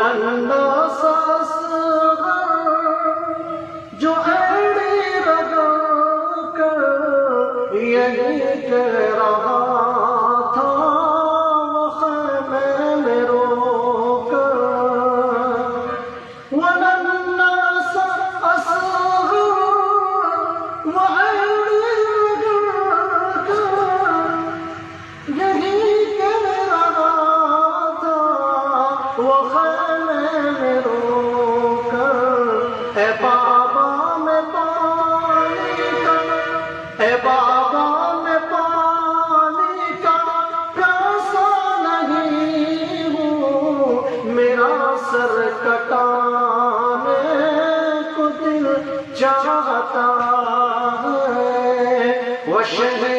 الناس اصغر جو ایڑی لگا کر یہی کہہ رہا تھا وہ خیمے میں رو کر وَالنَّاسَ أَصْغَرُ وَأَيْڑِي لَگا کر یہی کہہ رہا تھا وہ خیمے میں رو کر اے بابا میں پانی کا اے بابا میں پانی کا پیاسا نہیں ہوں میرا سر کٹانے کو دل چاہتا ہے وہ شہر